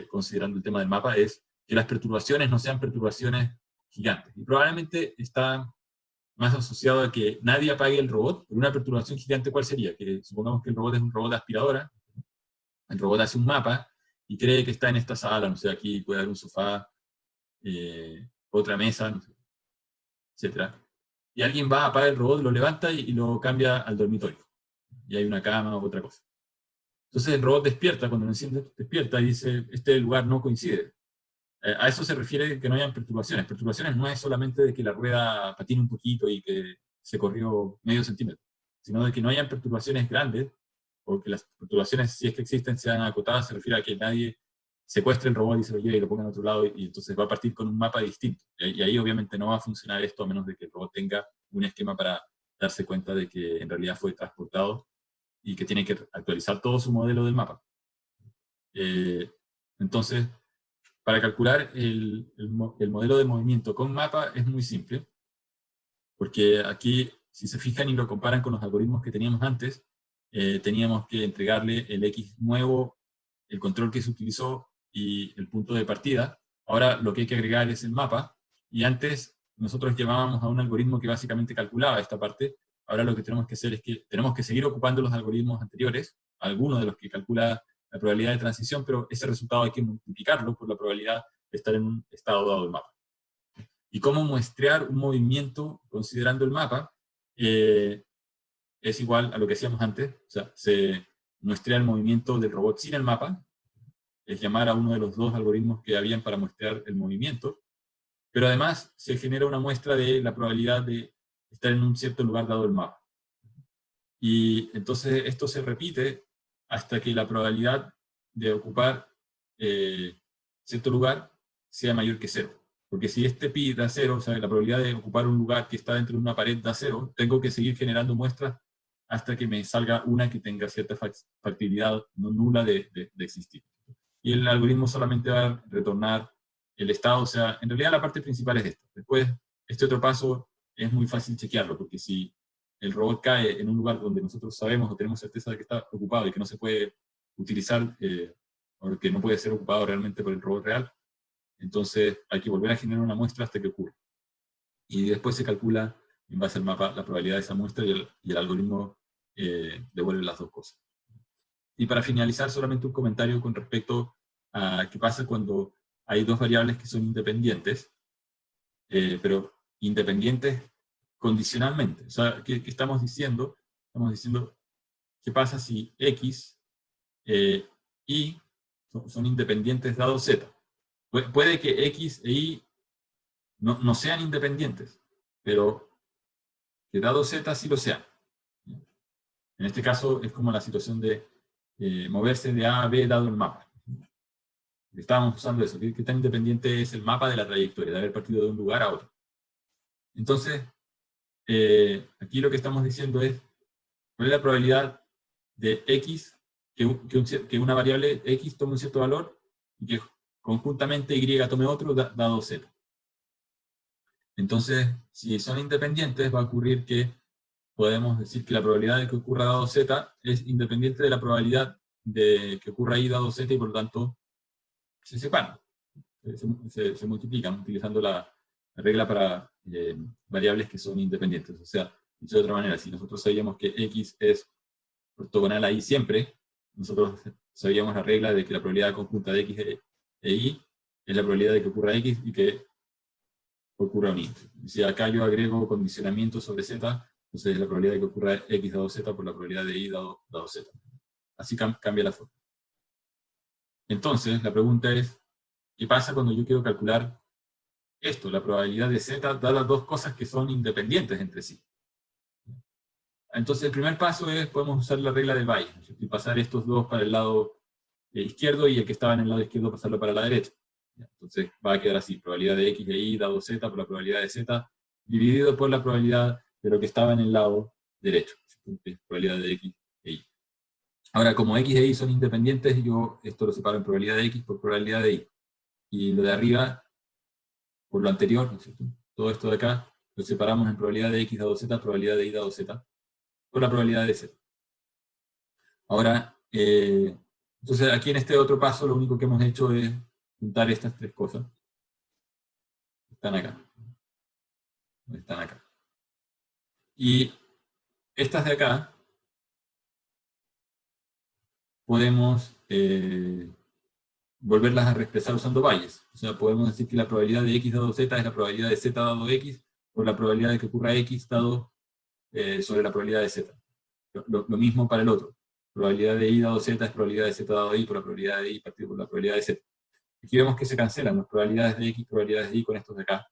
[SPEAKER 1] considerando el tema del mapa, es que las perturbaciones no sean perturbaciones gigantes. Y probablemente está más asociado a que nadie apague el robot. Una perturbación gigante, ¿cuál sería? Que supongamos que el robot es un robot de aspiradora, el robot hace un mapa y cree que está en esta sala, no sé, aquí puede haber un sofá, otra mesa, no sé, etc. Y alguien va, apaga el robot, lo levanta y lo cambia al dormitorio. Y hay una cama o otra cosa. Entonces el robot despierta, cuando lo enciende, despierta y dice, este lugar no coincide. A eso se refiere que no hayan perturbaciones. Perturbaciones no es solamente de que la rueda patine un poquito y que se corrió medio centímetro, sino de que no hayan perturbaciones grandes, o que las perturbaciones, si es que existen, sean acotadas. Se refiere a que nadie secuestre el robot y se lo lleve y lo ponga en otro lado, y entonces va a partir con un mapa distinto. Y ahí obviamente no va a funcionar esto a menos de que el robot tenga un esquema para darse cuenta de que en realidad fue transportado y que tiene que actualizar todo su modelo del mapa. Entonces, para calcular el modelo de movimiento con mapa es muy simple, porque aquí, si se fijan y lo comparan con los algoritmos que teníamos antes, teníamos que entregarle el X nuevo, el control que se utilizó y el punto de partida. Ahora lo que hay que agregar es el mapa, y antes nosotros llamábamos a un algoritmo que básicamente calculaba esta parte. Ahora lo que tenemos que hacer es que tenemos que seguir ocupando los algoritmos anteriores, algunos de los que calcula la probabilidad de transición, pero ese resultado hay que multiplicarlo por la probabilidad de estar en un estado dado del mapa. Y cómo muestrear un movimiento considerando el mapa es igual a lo que hacíamos antes. O sea, se muestrea el movimiento del robot sin el mapa, es llamar a uno de los dos algoritmos que habían para muestrear el movimiento, pero además se genera una muestra de la probabilidad de estar en un cierto lugar dado el mapa. Y entonces esto se repite hasta que la probabilidad de ocupar cierto lugar sea mayor que 0. Porque si este pi da 0, o sea, la probabilidad de ocupar un lugar que está dentro de una pared da 0, tengo que seguir generando muestras hasta que me salga una que tenga cierta factibilidad no nula de existir. y el algoritmo solamente va a retornar el estado. O sea, en realidad la parte principal es esta. Después, este otro paso es muy fácil chequearlo, porque si el robot cae en un lugar donde nosotros sabemos o tenemos certeza de que está ocupado y que no se puede utilizar, o que no puede ser ocupado realmente por el robot real, entonces hay que volver a generar una muestra hasta que ocurra. Y después se calcula, en base al mapa, la probabilidad de esa muestra y el algoritmo devuelve las dos cosas. Y para finalizar, solamente un comentario con respecto a qué pasa cuando hay dos variables que son independientes, pero independientes condicionalmente. O sea, ¿qué estamos diciendo? Estamos diciendo qué pasa si X y son independientes dado Z. Puede que X e Y no sean independientes, pero que dado Z sí lo sean. En este caso es como la situación de moverse de A a B dado el mapa. Estábamos usando eso, que tan independiente es el mapa de la trayectoria, de haber partido de un lugar a otro. Entonces, aquí lo que estamos diciendo es, ¿cuál es la probabilidad de X, que una variable X tome un cierto valor y que conjuntamente Y tome otro dado Z? Entonces, si son independientes, va a ocurrir que podemos decir que la probabilidad de que ocurra dado Z es independiente de la probabilidad de que ocurra Y dado Z, y por lo tanto se separan, se multiplican utilizando la regla para variables que son independientes. O sea, dicho de otra manera, si nosotros sabíamos que X es ortogonal a Y siempre, nosotros sabíamos la regla de que la probabilidad conjunta de X e Y es la probabilidad de que ocurra X y que ocurra un Y. Si acá yo agrego condicionamiento sobre Z, entonces la probabilidad de que ocurra X dado Z por la probabilidad de Y dado Z. Así cambia la forma. Entonces, la pregunta es, ¿qué pasa cuando yo quiero calcular esto, la probabilidad de Z, dadas dos cosas que son independientes entre sí? Entonces, el primer paso es, podemos usar la regla de Bayes, y pasar estos dos para el lado izquierdo y el que estaba en el lado izquierdo pasarlo para la derecha. Entonces va a quedar así, probabilidad de X de Y dado Z por la probabilidad de Z, dividido por la probabilidad de lo que estaba en el lado derecho, probabilidad de X e Y. Ahora, como X e Y son independientes, yo esto lo separo en probabilidad de X por probabilidad de Y. Y lo de arriba, por lo anterior, ¿no es cierto? Todo esto de acá, lo separamos en probabilidad de X dado Z, probabilidad de Y dado Z, por la probabilidad de Z. Ahora, entonces aquí en este otro paso, lo único que hemos hecho es juntar estas tres cosas. Están acá. Están acá. Y estas de acá podemos volverlas a reexpresar usando Bayes. O sea, podemos decir que la probabilidad de X dado Z es la probabilidad de Z dado X por la probabilidad de que ocurra X dado sobre la probabilidad de Z. Lo mismo para el otro. Probabilidad de Y dado Z es probabilidad de Z dado Y por la probabilidad de Y partido por la probabilidad de Z. Aquí vemos que se cancelan las probabilidades de X, probabilidades de Y con estos de acá.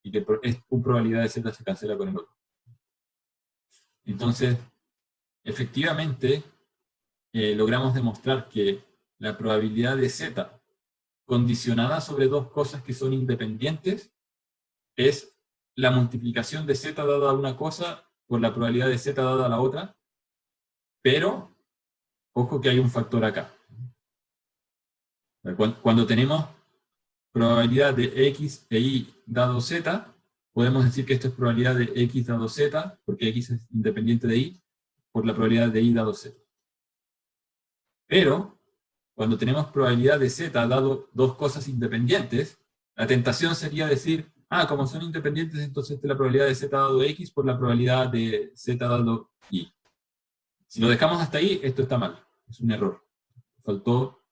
[SPEAKER 1] Y que un probabilidad de Z se cancela con el otro. Entonces, efectivamente, logramos demostrar que la probabilidad de Z condicionada sobre dos cosas que son independientes es la multiplicación de Z dada a una cosa por la probabilidad de Z dada a la otra, pero, ojo que hay un factor acá. Cuando tenemos probabilidad de X e Y dado Z, podemos decir que esto es probabilidad de X dado Z, porque X es independiente de Y, por la probabilidad de Y dado Z. Pero, cuando tenemos probabilidad de Z dado dos cosas independientes, la tentación sería decir, como son independientes, entonces esta es la probabilidad de Z dado X por la probabilidad de Z dado Y. Si lo dejamos hasta ahí, esto está mal, es un error. Faltó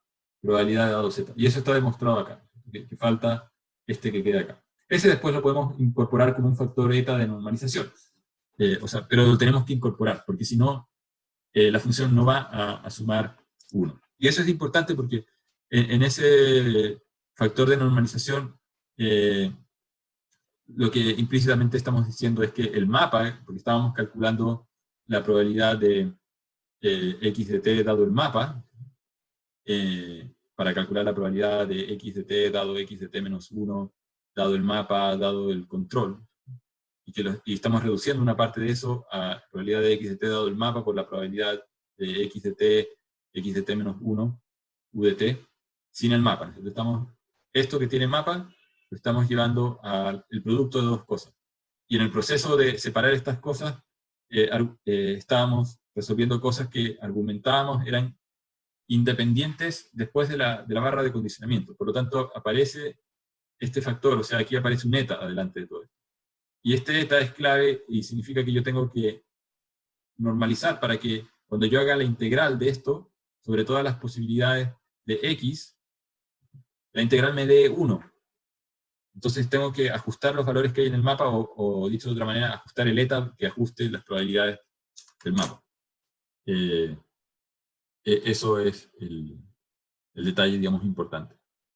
[SPEAKER 1] probabilidad de dado Z. Y eso está demostrado acá, que falta este que queda acá. Ese después lo podemos incorporar como un factor eta de normalización. Pero lo tenemos que incorporar, porque si no, la función no va a sumar 1. Y eso es importante porque en ese factor de normalización, lo que implícitamente estamos diciendo es que el mapa, porque estábamos calculando la probabilidad de x de t dado el mapa, para calcular la probabilidad de x de t dado x de t menos 1, dado el mapa, dado el control, y estamos reduciendo una parte de eso a probabilidad de x de t dado el mapa por la probabilidad de x de t menos 1, u de t. sin el mapa. Esto que tiene el mapa lo estamos llevando al producto de dos cosas. Y en el proceso de separar estas cosas, estábamos resolviendo cosas que argumentábamos eran independientes después de la barra de condicionamiento. Por lo tanto, aparece este factor, o sea, aquí aparece un eta adelante de todo esto. Y este eta es clave y significa que yo tengo que normalizar para que cuando yo haga la integral de esto, sobre todas las posibilidades de x, la integral me dé 1. Entonces tengo que ajustar los valores que hay en el mapa, o dicho de otra manera, ajustar el eta que ajuste las probabilidades del mapa. Eso es el detalle, digamos, importante.